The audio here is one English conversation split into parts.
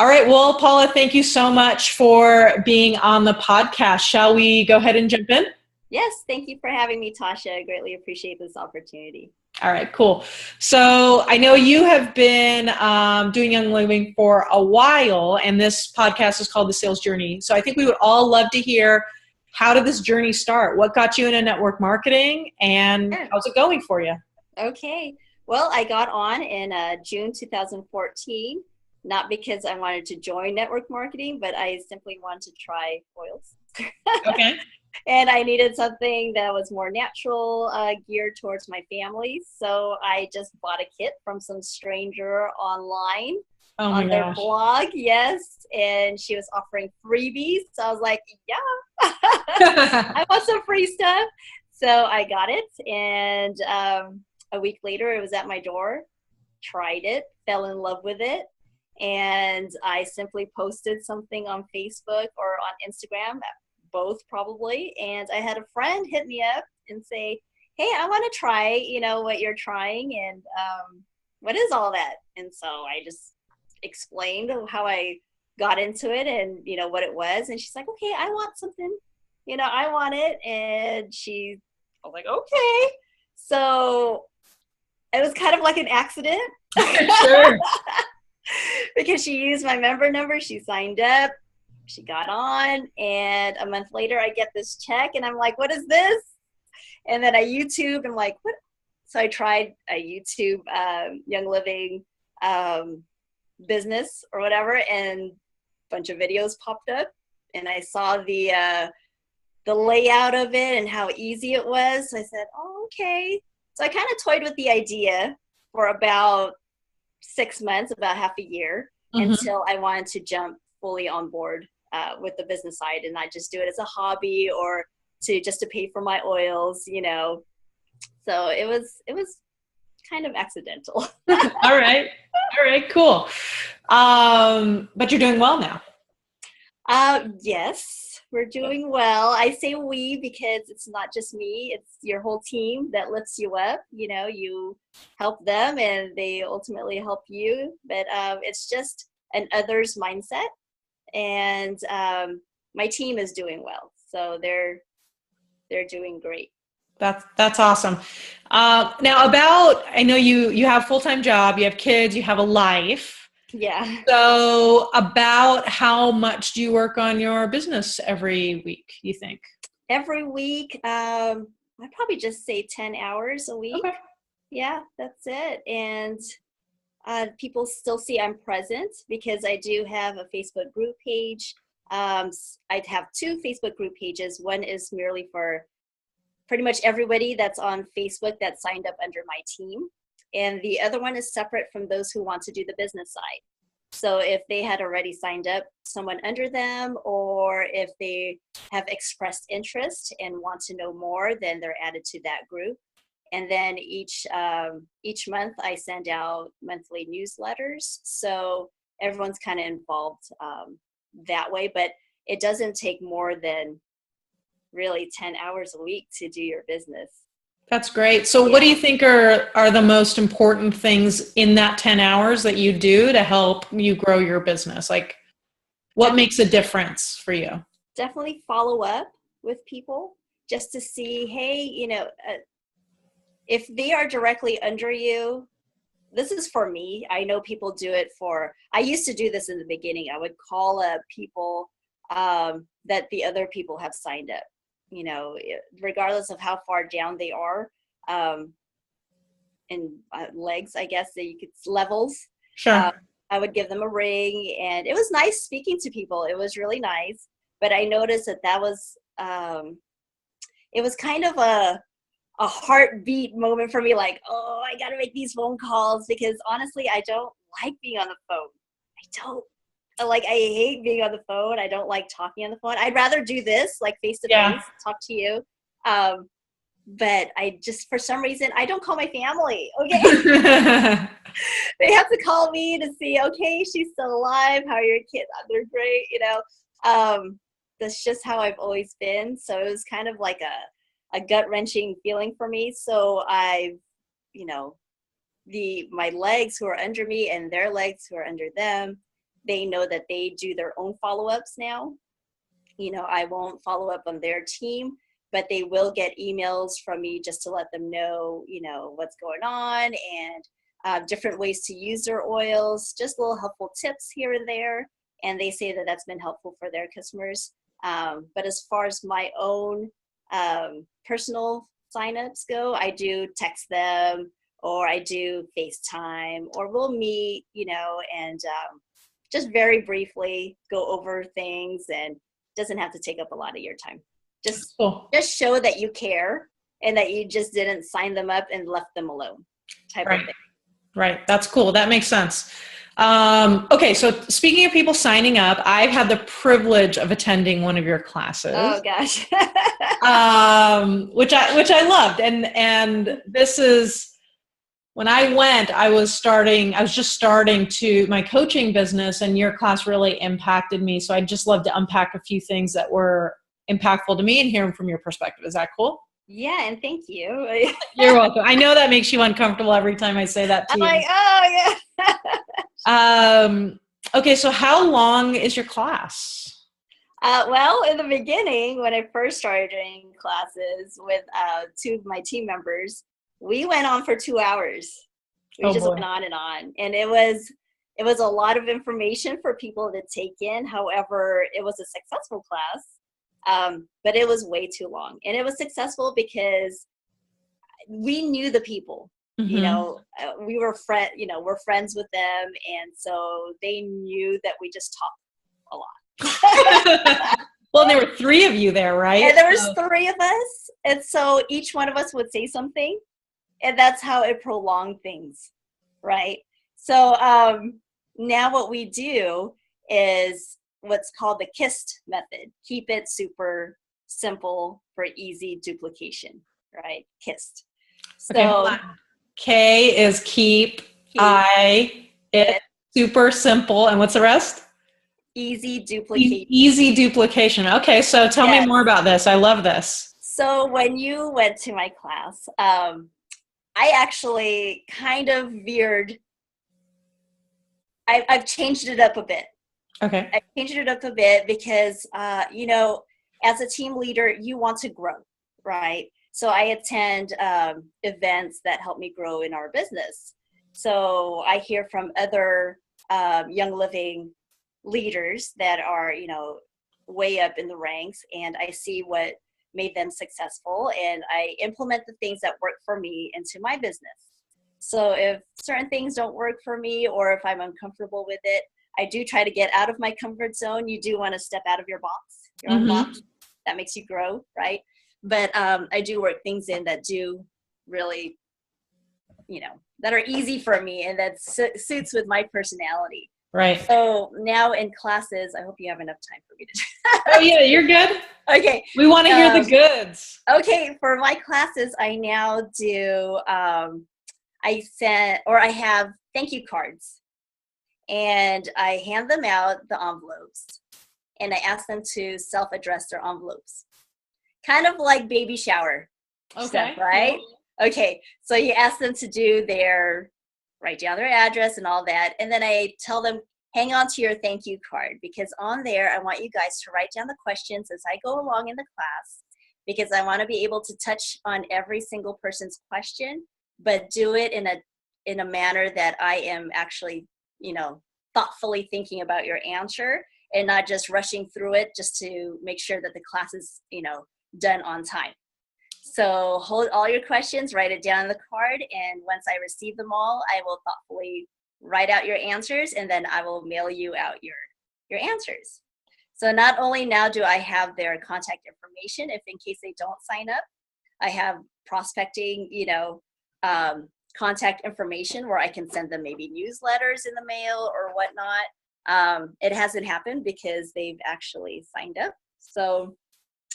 All right. Well, Paula, thank you so much for being on the podcast. Shall we go ahead and jump in? Yes, thank you for having me, Tasha. I greatly appreciate this opportunity. All right, cool. So I know you have been doing Young Living for a while, and this podcast is called The Sales Journey. So I think we would all love to hear, how did this journey start? What got you into network marketing, and Sure. how's it going for you? Okay. Well, I got on in June 2014, not because I wanted to join network marketing, but I simply wanted to try oils. Okay. And I needed something that was more natural, geared towards my family. So I just bought a kit from some stranger online Oh my on their gosh. blog. Yes. And she was offering freebies. So I was like, yeah, I want some free stuff. So I got it. And a week later, it was at my door. Tried it, fell in love with it. And I simply posted something on Facebook or on Instagram, both probably. And I had a friend hit me up and say, hey, I want to try, what you're trying. And what is all that? And so I just explained how I got into it and, what it was. And she's like, okay, I want something, I want it. And I was like, okay. So it was kind of like an accident. Sure. Because she used my member number, she signed up, she got on, and a month later I get this check and I'm like, what is this? And then I YouTube, I'm like, what? So I tried a YouTube Young Living business or whatever, and a bunch of videos popped up, and I saw the layout of it and how easy it was. So I said, oh, okay. So I kind of toyed with the idea for about 6 months, about half a year, until I wanted to jump fully on board with the business side and not just do it as a hobby or just to pay for my oils, So it was kind of accidental. All right. All right, cool. But you're doing well now. Yes, we're doing well. I say we because it's not just me, it's your whole team that lifts you up. You help them and they ultimately help you. But it's just an others mindset. And my team is doing well. So they're doing great. That's awesome. Now I know you have a full-time job, you have kids, you have a life. Yeah. So about how much do you work on your business every week, you think? Every week, I'd probably just say 10 hours a week. Okay. Yeah, that's it. And people still see I'm present because I do have a Facebook group page. I have two Facebook group pages. One is merely for pretty much everybody that's on Facebook that signed up under my team. And the other one is separate from those who want to do the business side. So if they had already signed up someone under them, or if they have expressed interest and want to know more, then they're added to that group. And then each month I send out monthly newsletters. So everyone's kind of involved that way, but it doesn't take more than really 10 hours a week to do your business. That's great. So what do you think are the most important things in that 10 hours that you do to help you grow your business? Like, what makes a difference for you? Definitely follow up with people just to see, hey, if they are directly under you. This is for me. I know people do it I used to do this in the beginning. I would call up people that the other people have signed up, regardless of how far down they are in legs, I guess that you could levels. Sure. I would give them a ring, and it was nice speaking to people. It was really nice, but I noticed that was it was kind of a heartbeat moment for me, like, oh, I got to make these phone calls, because honestly, I don't like being on the phone. I hate being on the phone. I don't like talking on the phone. I'd rather do this, like face to face, talk to you. But I just, for some reason, I don't call my family. Okay. They have to call me to see, okay, she's still alive. How are your kids? They're great. That's just how I've always been. So it was kind of like a gut-wrenching feeling for me. So my legs who are under me and their legs who are under them, they know that they do their own follow-ups now. I won't follow up on their team, but they will get emails from me just to let them know, what's going on, and different ways to use their oils, just little helpful tips here and there. And they say that that's been helpful for their customers. But as far as my own personal signups go, I do text them, or I do FaceTime, or we'll meet, and just very briefly go over things, and doesn't have to take up a lot of your time. Just show that you care and that you just didn't sign them up and left them alone type of thing. Right. That's cool. That makes sense. Okay. So speaking of people signing up, I've had the privilege of attending one of your classes. Oh gosh. Which I loved. And this is, when I went, I was just starting to my coaching business, and your class really impacted me. So I'd just love to unpack a few things that were impactful to me and hear them from your perspective. Is that cool? Yeah, and thank you. You're welcome. I know that makes you uncomfortable every time I say that to you. I'm like, oh yeah. Okay, so how long is your class? Well, in the beginning, when I first started doing classes with two of my team members, we went on for 2 hours. We just went on, and it was a lot of information for people to take in. However, it was a successful class, but it was way too long. And it was successful because we knew the people. Mm-hmm. We were we're friends with them, and so they knew that we just talked a lot. Well, there were 3 of you there, right? And there was 3 of us, and so each one of us would say something, and that's how it prolonged things, right? So now what we do is what's called the KIST method. Keep it super simple for easy duplication, right? KIST. So okay, K is keep. It super simple, and what's the rest? Easy duplication. Easy duplication. Okay, so tell me more about this. I love this. So when you went to my class, I actually kind of veered. I've changed it up a bit. Okay. I changed it up a bit because, as a team leader, you want to grow, right? So I attend events that help me grow in our business. So I hear from other Young Living leaders that are, way up in the ranks, and I see what made them successful, and I implement the things that work for me into my business. So if certain things don't work for me, or if I'm uncomfortable with it, I do try to get out of my comfort zone. You do want to step out of your box, your own box. That makes you grow, right? But I do work things in that do really, that are easy for me and that suits with my personality. Right. So now in classes, I hook you have enough time for me to Oh yeah, you're good. Okay. We want to hear the goods. Okay, for my classes, I now do, I have thank you cards, and I hand them out the envelopes, and I ask them to self-address their envelopes. Kind of like baby shower stuff, right? Cool. Okay, so you ask them to write down their address and all that, and then I tell them, hang on to your thank you card, because on there, I want you guys to write down the questions as I go along in the class, because I want to be able to touch on every single person's question, but do it in a manner that I am actually, thoughtfully thinking about your answer and not just rushing through it just to make sure that the class is, done on time. So hold all your questions, write it down on the card, and once I receive them all, I will thoughtfully write out your answers, and then I will mail you out your answers. So not only now do I have their contact information, if in case they don't sign up, I have prospecting, contact information where I can send them maybe newsletters in the mail or whatnot. It hasn't happened because they've actually signed up. So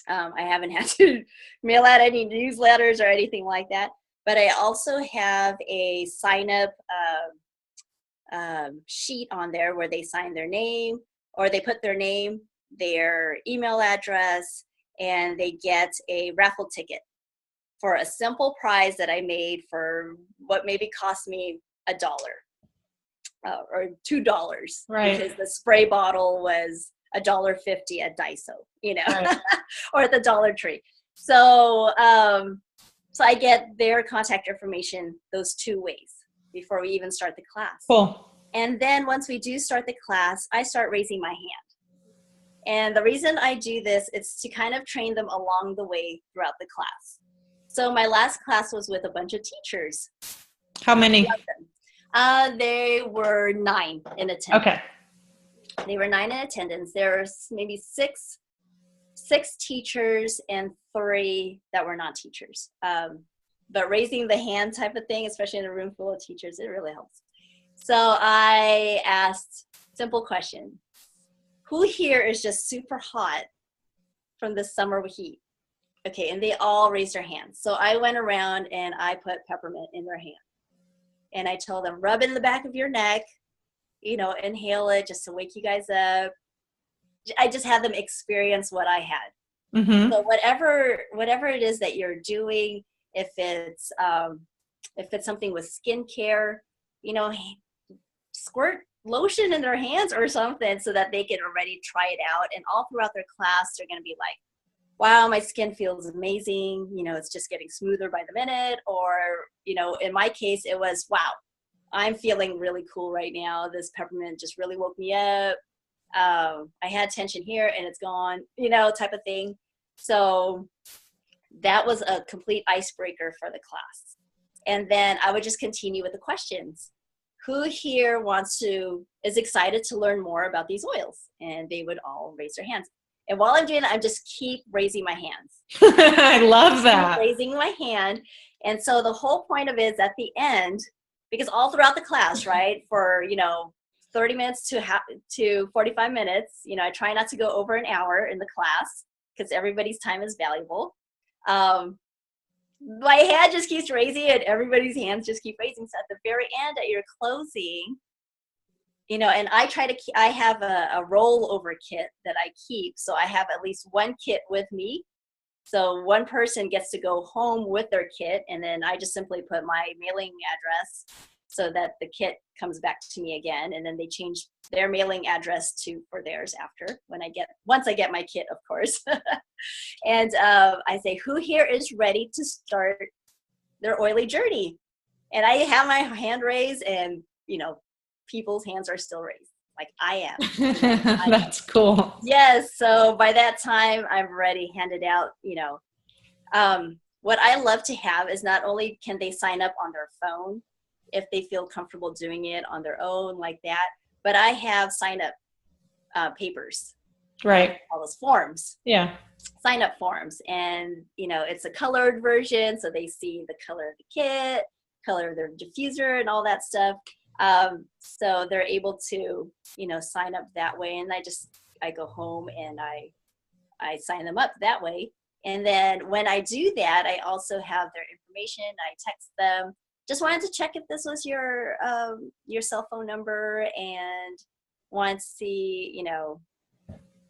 I haven't had to mail out any newsletters or anything like that. But I also have a sign up sheet on there where they sign their name, or they put their name, their email address, and they get a raffle ticket for a simple prize that I made for what maybe cost me $1, or $2, right, because the spray bottle was $1.50 at Daiso, right. or at the Dollar Tree. So, so I get their contact information those 2 ways before we even start the class. Cool. And then once we do start the class, I start raising my hand. And the reason I do this is to kind of train them along the way throughout the class. So my last class was with a bunch of teachers. How many? They were 9 in attendance. Okay. They were 9 in attendance. There was maybe six teachers and 3 that were not teachers. But raising the hand type of thing, especially in a room full of teachers, it really helps. So I asked simple question. Who here is just super hot from the summer heat? Okay, and they all raised their hands. So I went around and I put peppermint in their hand. And I told them, rub it in the back of your neck, inhale it just to wake you guys up. I just had them experience what I had. Mm-hmm. So whatever it is that you're doing, if it's something with skincare, squirt lotion in their hands or something so that they can already try it out. And all throughout their class, they're going to be like, wow, my skin feels amazing. It's just getting smoother by the minute. Or, in my case, it was, wow, I'm feeling really cool right now. This peppermint just really woke me up. I had tension here and it's gone, type of thing. So that was a complete icebreaker for the class. And then I would just continue with the questions. Who here is excited to learn more about these oils? And they would all raise their hands. And while I'm doing that, I just keep raising my hands. I love that. Keep raising my hand. And so the whole point of it is at the end, because all throughout the class, right, for, 30 minutes to 45 minutes, I try not to go over an hour in the class because everybody's time is valuable. My hand just keeps raising and everybody's hands just keep raising. So at the very end, at your closing, and I have a rollover kit that I keep. So I have at least one kit with me. So one person gets to go home with their kit, and then I just simply put my mailing address so that the kit comes back to me again. And then they change their mailing address for theirs after once I get my kit, of course. And I say, who here is ready to start their oily journey? And I have my hand raised, and, people's hands are still raised. Like I am. That's cool. Yes. So by that time, I'm ready, handed out, what I love to have is not only can they sign up on their phone if they feel comfortable doing it on their own like that, but I have sign up papers. Right. All those forms. Yeah. Sign up forms. And, it's a colored version. So they see the color of the kit, color of their diffuser and all that stuff. So they're able to, sign up that way. And I go home and I sign them up that way. And then when I do that, I also have their information. I text them. Just wanted to check if this was your cell phone number, and want to see,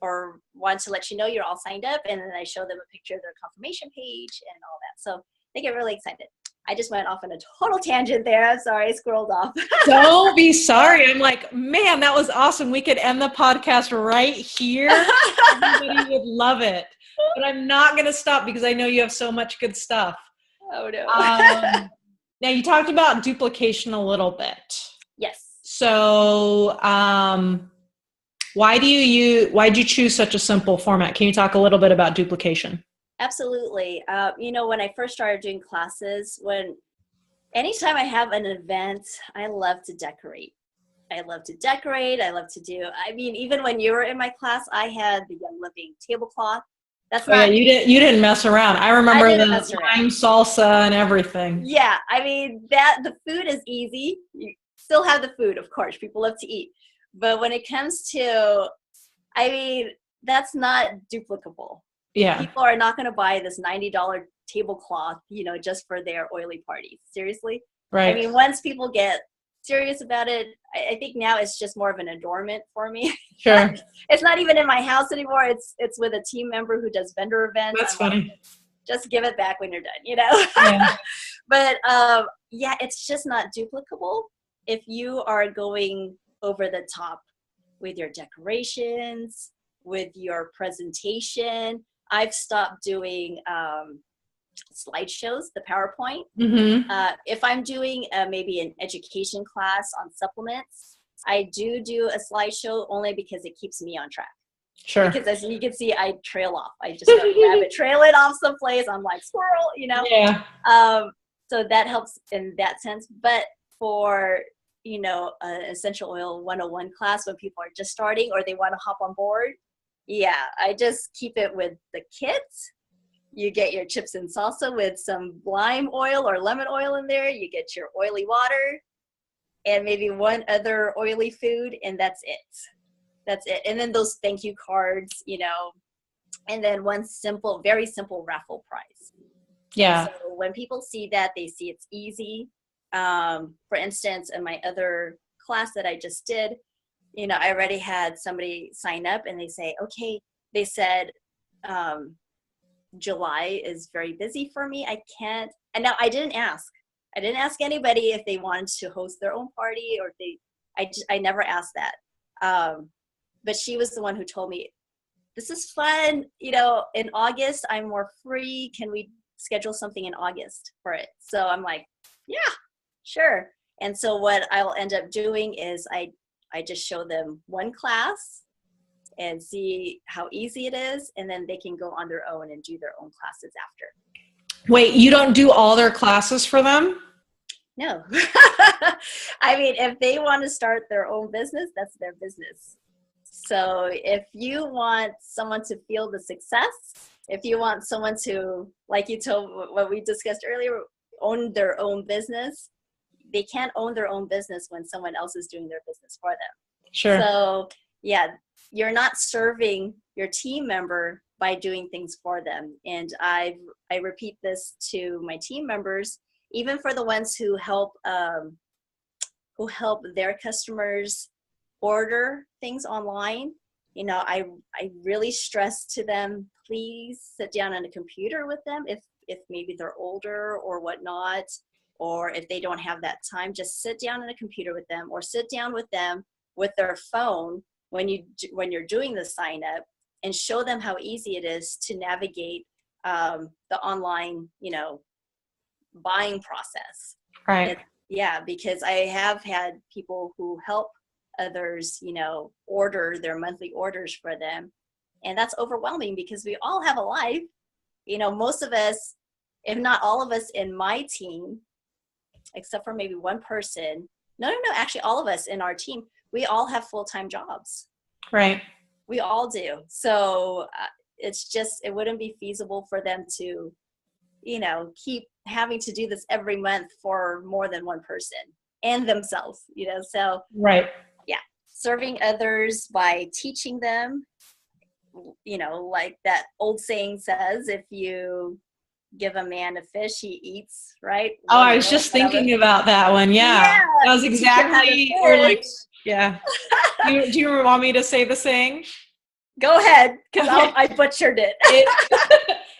or want to let you know you're all signed up. And then I show them a picture of their confirmation page and all that. So they get really excited. I just went off on a total tangent there. I'm sorry, I scrolled off. Don't be sorry. I'm like, man, that was awesome. We could end the podcast right here. Everybody would love it. But I'm not going to stop because I know you have so much good stuff. Oh, no. Now, you talked about duplication a little bit. Yes. So why'd you choose such a simple format? Can you talk a little bit about duplication? Absolutely. When I first started doing classes, anytime I have an event, I love to decorate. I love to do, even when you were in my class, I had the Young Living tablecloth. You didn't mess around. I remember the lime salsa and everything. Yeah. The food is easy. You still have the food, of course. People love to eat. But when it comes to, that's not duplicable. Yeah. People are not going to buy this $90 tablecloth, just for their oily parties. Seriously. Right. Once people get serious about it, I think now it's just more of an adornment for me. Sure. It's not even in my house anymore. It's with a team member who does vendor events. That's funny. Just give it back when you're done, Yeah. But it's just not duplicable. if you are going over the top with your decorations, with your presentation, I've stopped doing slideshows, the PowerPoint. Mm-hmm. If I'm doing maybe an education class on supplements, I do a slideshow only because it keeps me on track. Sure. Because as you can see, I trail off. I just start rabbit trailing off someplace. I'm like squirrel, Yeah. So that helps in that sense. But for, an essential oil 101 class when people are just starting or they want to hop on board, yeah, I just keep it with the kits. You get your chips and salsa with some lime oil or lemon oil in there. You get your oily water and maybe one other oily food, and that's it. That's it. And then those thank you cards, and then one simple, very simple raffle prize. Yeah. And so when people see that, they see it's easy. For instance, in my other class that I just did, I already had somebody sign up and they say, okay, they said, July is very busy for me. I can't. And now I didn't ask anybody if they wanted to host their own party or if I never asked that. But she was the one who told me, this is fun. In August, I'm more free. Can we schedule something in August for it? So I'm like, yeah, sure. And so what I'll end up doing is I just show them one class and see how easy it is. And then they can go on their own and do their own classes after. Wait, you don't do all their classes for them? No. I mean, if they want to start their own business, that's their business. So if you want someone to feel the success, if you want someone to, like you told what we discussed earlier, own their own business, they can't own their own business when someone else is doing their business for them. Sure. So yeah, you're not serving your team member by doing things for them. And I repeat this to my team members, even for the ones who help their customers order things online. I really stress to them, please sit down on a computer with them if maybe they're older or whatnot, or if they don't have that time, just sit down on a computer with them or sit down with them with their phone when you're doing the sign up and show them how easy it is to navigate the online, buying process. Right. Yeah, because I have had people who help others, order their monthly orders for them. And that's overwhelming because we all have a life. Most of us, if not all of us in my team, except for maybe one person, actually all of us in our team, we all have full-time jobs. Right. We all do. So it wouldn't be feasible for them to, keep having to do this every month for more than one person and themselves, so. Right. Yeah. Serving others by teaching them, like that old saying says, if you give a man a fish, he eats, right? Oh, I was just thinking about that one. Yeah. That was exactly, or like, yeah. Do you want me to say the saying? Go ahead, because okay. I butchered it.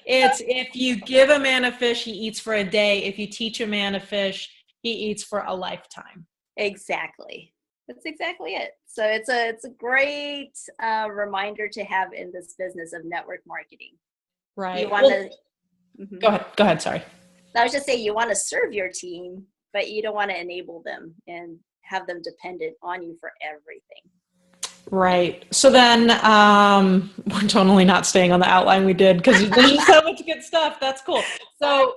It's if you give a man a fish, he eats for a day. If you teach a man a fish, he eats for a lifetime. Exactly. That's exactly it. So it's a great reminder to have in this business of network marketing. Right. You want to Go ahead. Sorry. I was just saying you want to serve your team, but you don't want to enable them and have them dependent on you for everything. Right. So then we're totally not staying on the outline we did because there's just so much good stuff. That's cool. So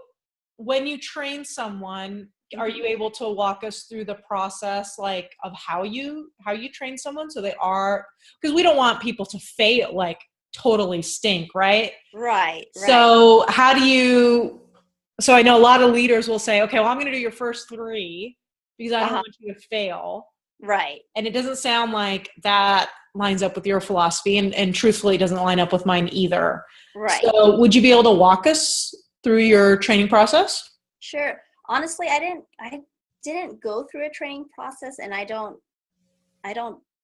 when you train someone, are you able to walk us through the process like of how you train someone so they are, because we don't want people to fail, like totally stink, right? Right. So how do you, so I know a lot of leaders will say, okay, well, I'm going to do your first 3 because I don't want you to fail. Right. And it doesn't sound like that lines up with your philosophy and truthfully doesn't line up with mine either. Right. So would you be able to walk us through your training process? Sure. Honestly, I didn't go through a training process, and I don't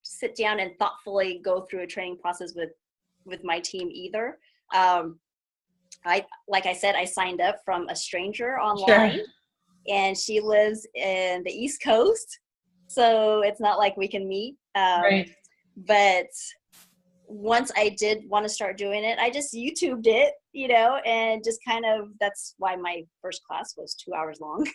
sit down and thoughtfully go through a training process with my team either. Like I said, I signed up from a stranger online. Sure. And she lives in the East Coast. So it's not like we can meet. Right. But once I did want to start doing it, I just YouTubed it, and just kind of, that's why my first class was 2 hours long.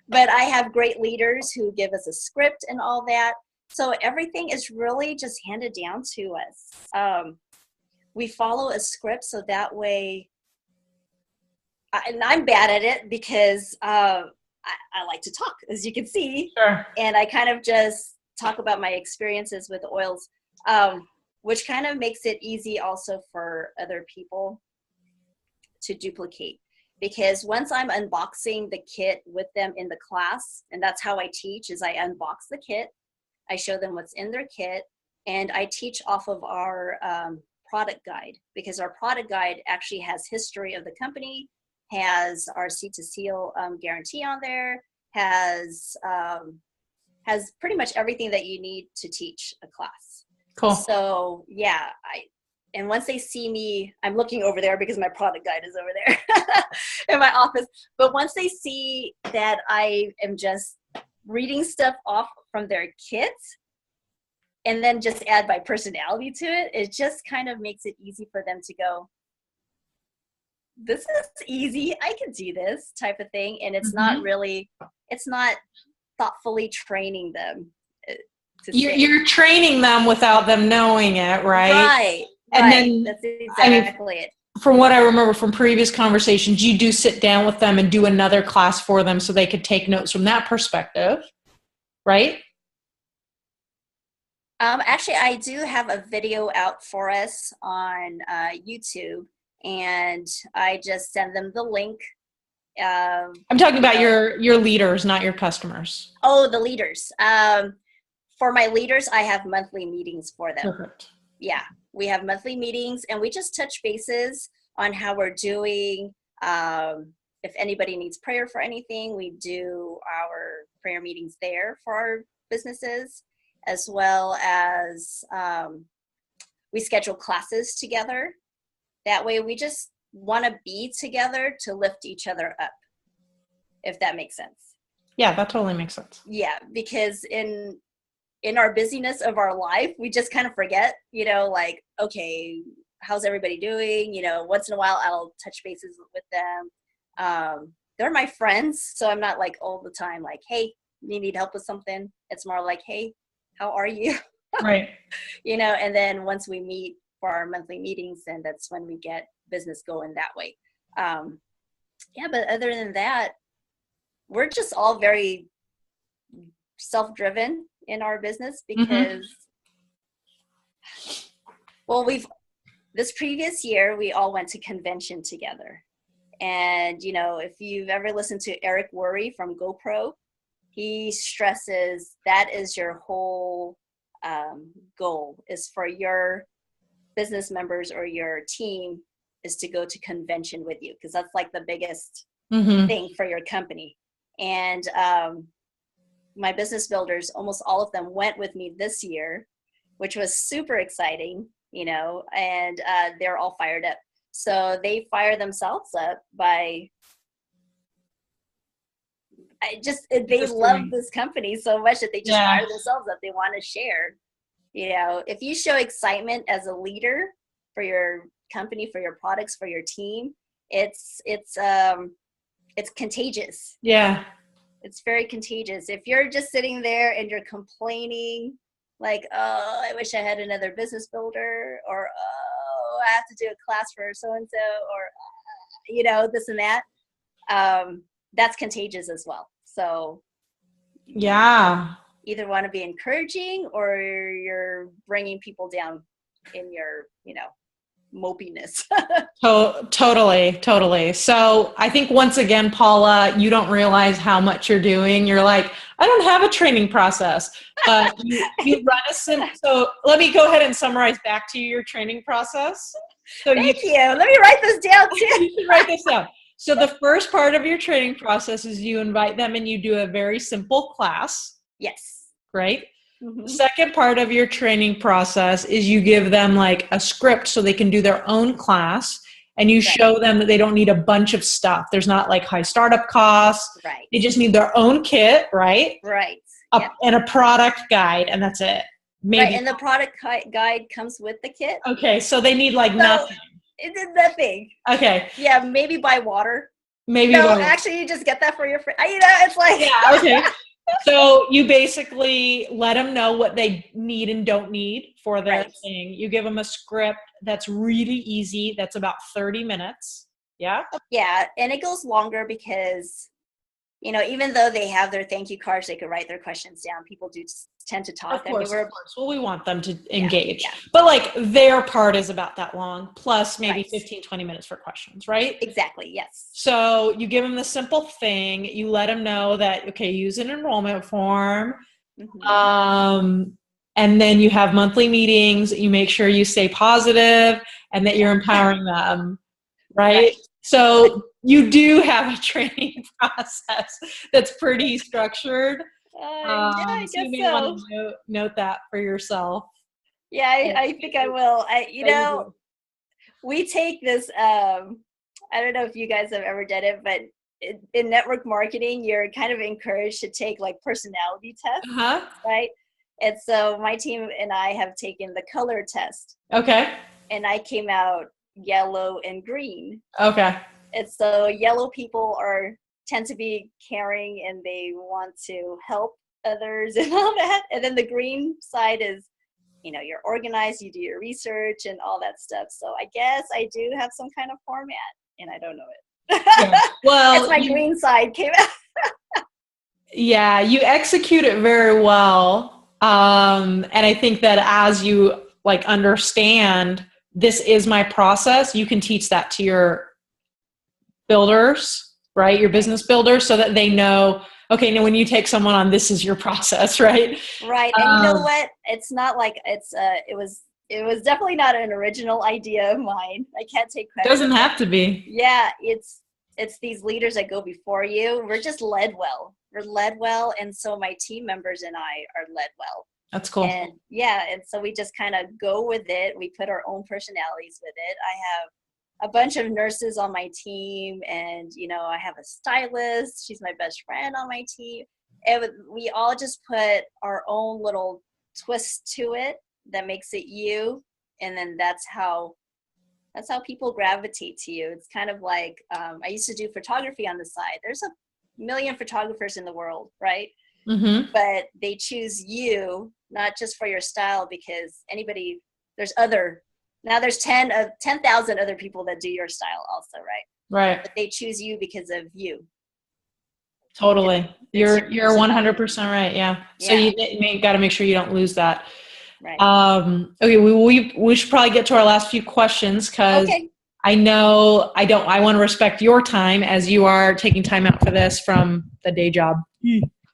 But I have great leaders who give us a script and all that. So everything is really just handed down to us. We follow a script, so that way, and I'm bad at it because I like to talk, as you can see. Sure. And I kind of just talk about my experiences with oils, which kind of makes it easy also for other people to duplicate. Because once I'm unboxing the kit with them in the class, and that's how I teach, is I unbox the kit, I show them what's in their kit, and I teach off of our product guide, because our product guide actually has history of the company, has our seed to seal guarantee on there, has pretty much everything that you need to teach a class. Cool. So yeah, and once they see me, I'm looking over there because my product guide is over there in my office. But once they see that I am just reading stuff off from their kits and then just add my personality to it, it just kind of makes it easy for them to go, this is easy, I can do this type of thing. And it's not really, it's not thoughtfully training them. You're training them without them knowing it, right? Right. And then that's exactly it. From what I remember from previous conversations, you do sit down with them and do another class for them so they could take notes from that perspective, right? Actually, I do have a video out for us on YouTube, and I just send them the link. I'm talking about your leaders, not your customers. Oh, the leaders. For my leaders, I have monthly meetings for them. Perfect. Yeah, we have monthly meetings, and we just touch bases on how we're doing. If anybody needs prayer for anything, we do our prayer meetings there for our businesses, as well as we schedule classes together. That way we just want to be together to lift each other up, if that makes sense. Yeah, that totally makes sense. Yeah, because in our busyness of our life, we just kind of forget, like, okay, how's everybody doing? Once in a while I'll touch bases with them. They're my friends, so I'm not like all the time like, hey, you need help with something. It's more like, hey, how are you? Right. And then once we meet for our monthly meetings, then that's when we get business going that way. Yeah, but other than that, we're just all very self-driven in our business because, well, this previous year, we all went to convention together. And, if you've ever listened to Eric Worre from GoPro, he stresses that is your whole goal, is for your business members or your team is to go to convention with you, because that's like the biggest thing for your company. And my business builders, almost all of them went with me this year, which was super exciting, and they're all fired up. So they fire themselves up by, they love this company so much that they just fire themselves up. They want to share. If you show excitement as a leader for your company, for your products, for your team, it's contagious. Yeah. It's very contagious. If you're just sitting there and you're complaining, like, oh, I wish I had another business builder, or, oh, I have to do a class for so-and-so, or, this and that, that's contagious as well. So yeah, either want to be encouraging or you're bringing people down in your, mopiness. Totally. So I think once again, Paula, you don't realize how much you're doing. You're like, I don't have a training process. You run so let me go ahead and summarize back to you your training process. So Thank you. Let me write this down too. You should write this down. So the first part of your training process is you invite them and you do a very simple class. Yes. Right? The second part of your training process is you give them like a script so they can do their own class, and you show them that they don't need a bunch of stuff. There's not like high startup costs. Right. They just need their own kit, right? Right. Yeah. and a product guide, and that's it. Maybe. Right, and the product guide comes with the kit. Okay, so they need like nothing. It did nothing. Okay. Yeah, maybe buy water. Maybe. No, actually, you just get that for your friend. It's like. Yeah. Okay. So you basically let them know what they need and don't need for their thing. You give them a script that's really easy. That's about 30 minutes. Yeah. Yeah, and it goes longer because, even though they have their thank you cards, they could write their questions down. People do tend to talk. Of course. Well, we want them to engage. Yeah. But like their part is about that long, plus maybe 15, 20 minutes for questions, right? Exactly, yes. So you give them the simple thing. You let them know that, okay, use an enrollment form. Mm-hmm. And then you have monthly meetings. You make sure you stay positive and that you're empowering them, right? So you do have a training process that's pretty structured. Yeah, I guess so you may want to note that for yourself. Yeah, I think I will. We take this, I don't know if you guys have ever done it, but in network marketing, you're kind of encouraged to take like personality tests, right? And so my team and I have taken the color test. Okay. And I came out yellow and green. Okay. And so yellow people tend to be caring and they want to help others and all that. And then the green side is, you're organized, you do your research and all that stuff. So I guess I do have some kind of format and I don't know it. Yeah. Well, it's my green side came out. Yeah, you execute it very well. And I think that as you understand this is my process, you can teach that to your builders, right? Your business builders, so that they know, okay, now when you take someone on, this is your process, right? Right. And you know what? It's not like it was definitely not an original idea of mine. I can't take credit. Doesn't have to be. Yeah, it's these leaders that go before you. We're just led well. We're led well, and so my team members and I are led well. That's cool. And and so we just kind of go with it. We put our own personalities with it. I have a bunch of nurses on my team, and I have a stylist. She's my best friend on my team. And we all just put our own little twist to it that makes it you, and then that's how people gravitate to you. It's kind of like I used to do photography on the side. There's a million photographers in the world, right? Mm-hmm. But they choose you not just for your style, because there's 10,000 other people that do your style also, right? Right. But they choose you because of you. Totally. You're 100% right. Yeah. So you got to make sure you don't lose that. Right. Okay. We should probably get to our last few questions, because I know I want to respect your time as you are taking time out for this from the day job.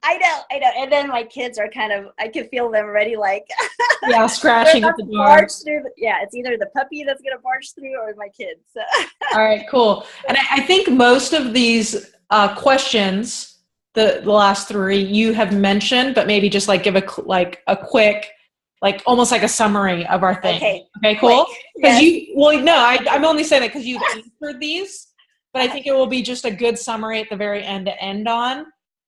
I know. And then my kids are I can feel them already scratching at the door. It's either the puppy that's going to barge through or my kids. So. All right, cool. And I think most of these questions, the last three, you have mentioned, but maybe just give a quick, almost like a summary of our thing. Okay, cool? Because I'm only saying that because you've answered these, but I think it will be just a good summary at the very end to end on.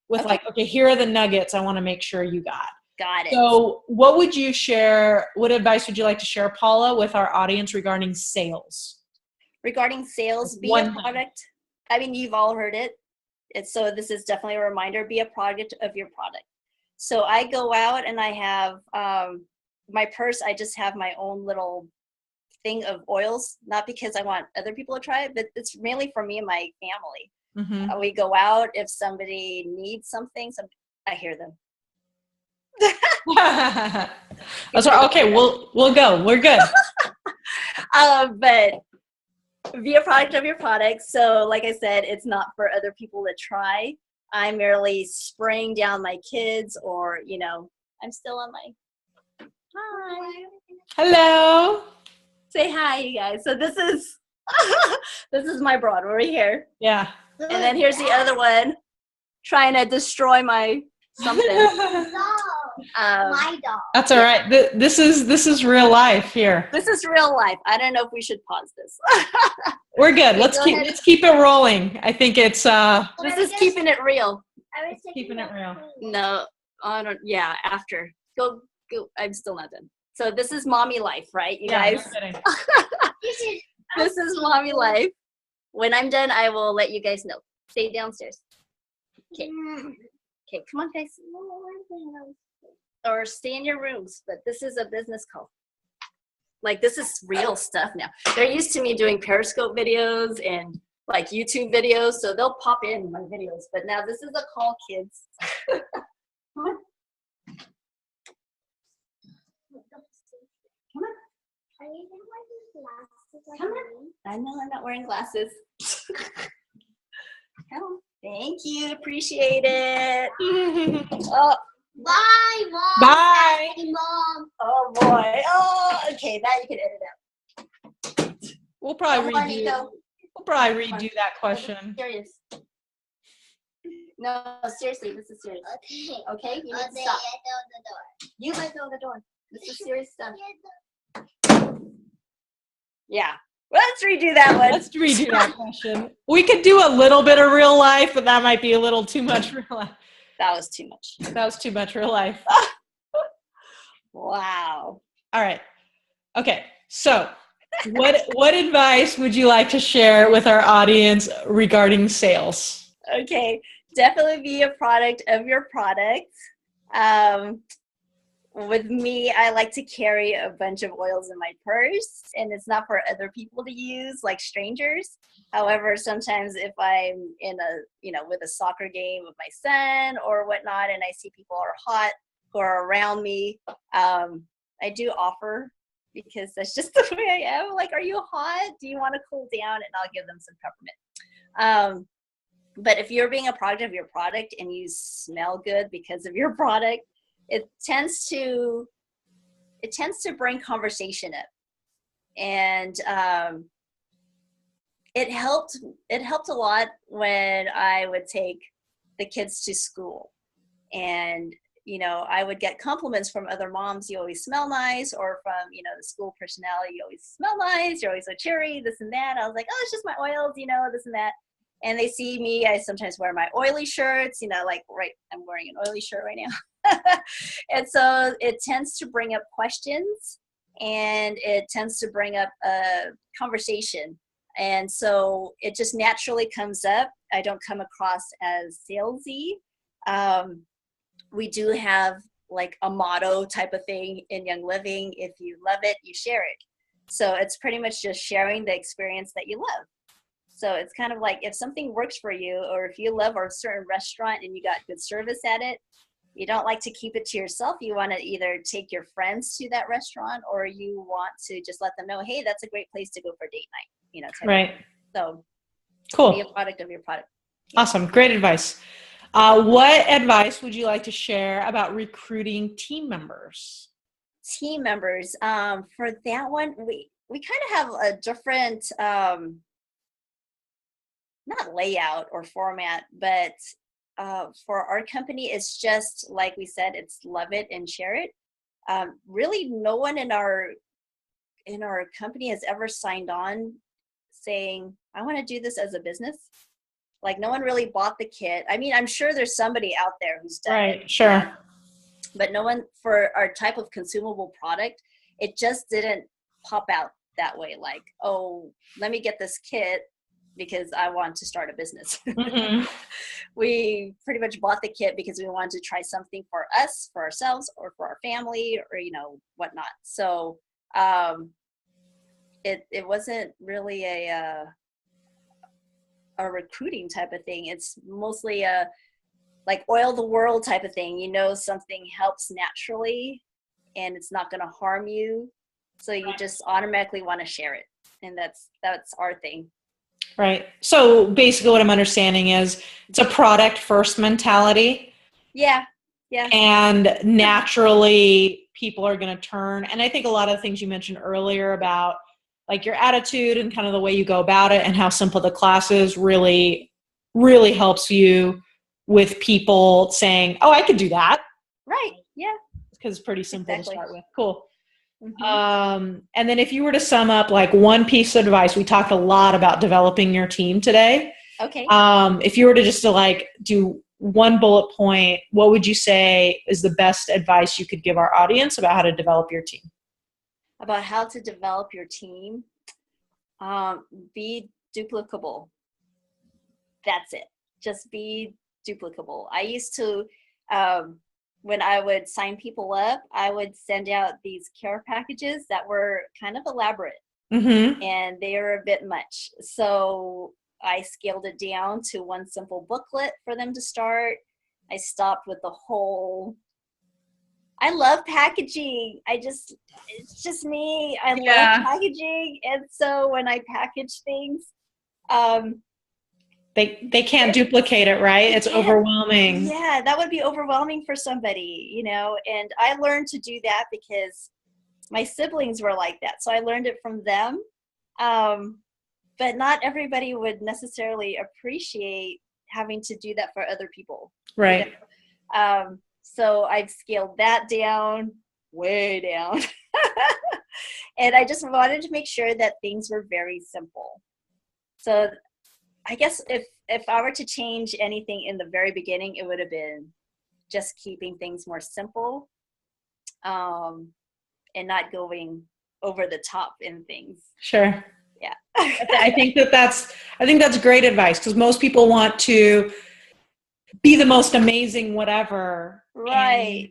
With here are the nuggets I want to make sure you got. Got it. So what would you share, what advice would you like to share, Paula, with our audience regarding sales? Regarding sales, be a product. I mean, you've all heard it. So this is definitely a reminder, be a product of your product. So I go out and I have my purse, I just have my own little thing of oils, not because I want other people to try it, but it's mainly for me and my family. Mm-hmm. We go out if somebody needs something. I hear them. That's right. Okay, we'll go. We're good. But be a product of your product. So, like I said, it's not for other people to try. I'm merely spraying down my kids, or I'm still on my. Hi. Hello. Say hi, you guys. So this is my broad right here. Yeah. And then here's the other one, trying to destroy my something. My dog. That's all right. This is real life here. This is real life. I don't know if we should pause this. We're good. Let's keep it rolling. I think it's this is keeping it real. Keeping it real. No. Yeah, after. Go. I'm still not done. So this is mommy life, right, you guys? No kidding. This is mommy life. When I'm done, I will let you guys know. Stay downstairs. Okay. Okay, come on, guys. Or stay in your rooms, but this is a business call. Like, this is real stuff now. They're used to me doing Periscope videos and like YouTube videos, so they'll pop in my videos. But now this is a call, kids. Come on. Come on. Are you wearing glasses? Come on. I know I'm not wearing glasses. Come on. Thank you. Appreciate it. Oh. Bye, Mom. Bye. Daddy, Mom. Oh boy. Oh, okay. Now you can edit out. We'll probably Come on, Nico. redo that question. Serious. No, seriously. This is serious. Okay. Okay. You need to Okay, stop. I know the door. You let go of the door. This is serious stuff. Yeah. Let's redo that one. Let's redo that question. We could do a little bit of real life, but that might be a little too much real life. That was too much. That was too much real life. Wow. All right. Okay. So what advice would you like to share with our audience regarding sales? Okay. Definitely be a product of your product. With me, I like to carry a bunch of oils in my purse, and it's not for other people to use, like strangers. However, sometimes if I'm in with a soccer game with my son or whatnot, and I see people are hot who are around me, I do offer, because that's just the way I am. Like, are you hot? Do you want to cool down? And I'll give them some peppermint. But if you're being a product of your product and you smell good because of your product, it tends to bring conversation up. And it helped a lot when I would take the kids to school, and I would get compliments from other moms. You always smell nice, or from the school personnel. You always smell nice. You're always so cheery. This and that. I was like, oh, it's just my oils. This and that. And they see me. I sometimes wear my oily shirts. I'm wearing an oily shirt right now. And so it tends to bring up questions, and it tends to bring up a conversation. And so it just naturally comes up. I don't come across as salesy. We do have like a motto type of thing in Young Living. If you love it, you share it. So it's pretty much just sharing the experience that you love. So it's kind of like, if something works for you, or if you love a certain restaurant and you got good service at it, you don't like to keep it to yourself. You want to either take your friends to that restaurant, or you want to just let them know, hey, that's a great place to go for date night. Right. So cool. Be a product of your product. Awesome. Great advice. What advice would you like to share about recruiting team members? Team members. For that one, we kind of have a different, not layout or format, but for our company, it's just like we said, it's love it and share it. Really, no one in our company has ever signed on saying, I want to do this as a business. Like, no one really bought the kit. I mean, I'm sure there's somebody out there who's done it. Right, sure. But no one, for our type of consumable product, it just didn't pop out that way. Like, oh, let me get this kit because I want to start a business. Mm-hmm. We pretty much bought the kit because we wanted to try something for us, for ourselves, or for our family, or whatnot. So it wasn't really a recruiting type of thing. It's mostly a like oil the world type of thing. Something helps naturally and it's not going to harm you, so you just automatically want to share it. And that's our thing. Right. So basically what I'm understanding is it's a product first mentality. Yeah. And naturally people are going to turn. And I think a lot of the things you mentioned earlier about like your attitude and kind of the way you go about it and how simple the class is really, really helps you with people saying, oh, I could do that. Right. Yeah. Because it's pretty simple Exactly. to start with. Cool. Mm-hmm. And then if you were to sum up like one piece of advice, we talked a lot about developing your team today. Okay. If you were to just do one bullet point, what would you say is the best advice you could give our audience about how to develop your team? About how to develop your team, be duplicable. That's it. Just be duplicable. I used to, when I would sign people up, I would send out these care packages that were kind of elaborate, and they were a bit much. So I scaled it down to one simple booklet for them to start. I stopped with the whole, I love packaging. It's just me. I love packaging. And so when I package things, they can't duplicate it, right? It's overwhelming. Yeah, that would be overwhelming for somebody, you know, and I learned to do that because my siblings were like that. So I learned it from them. But not everybody would necessarily appreciate having to do that for other people. Right. You know? So I've scaled that down, way down. And I just wanted to make sure that things were very simple. So I guess if I were to change anything in the very beginning, it would have been just keeping things more simple, and not going over the top in things. Sure. Yeah. I think that's great advice, because most people want to be the most amazing whatever. Right.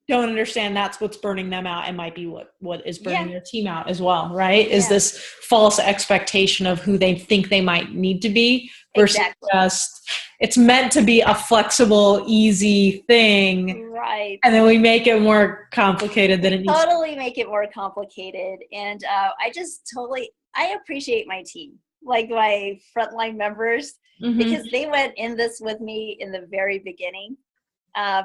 Don't understand that's what's burning them out, and might be what is burning your team out as well, right? Is this false expectation of who they think they might need to be versus just, it's meant to be a flexible, easy thing. Right. And then we make it more complicated than it needs to be. Totally make it more complicated. And I appreciate my team, like my frontline members, because they went in this with me in the very beginning,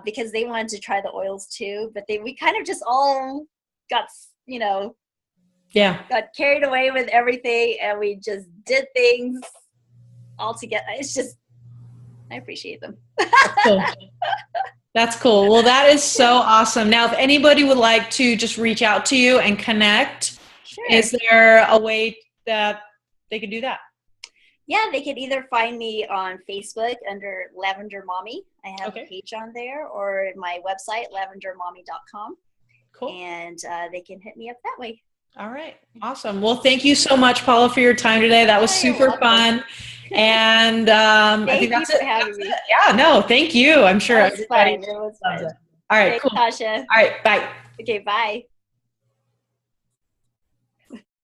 because they wanted to try the oils too, but we kind of just all got, got carried away with everything, and we just did things all together. It's just, I appreciate them. Cool. That's cool. Well, that is so awesome. Now, if anybody would like to just reach out to you and connect, is there a way that they could do that? Yeah, they could either find me on Facebook under Lavender Mommy. I have a page on there, or my website, lavendermommy.com. Cool. And they can hit me up that way. All right. Awesome. Well, thank you so much, Paola, for your time today. That was super fun. And I think that's it. Yeah, no, thank you. I'm sure it was fun. It was fun. All right, cool. Tasha. All right, bye. Okay, bye.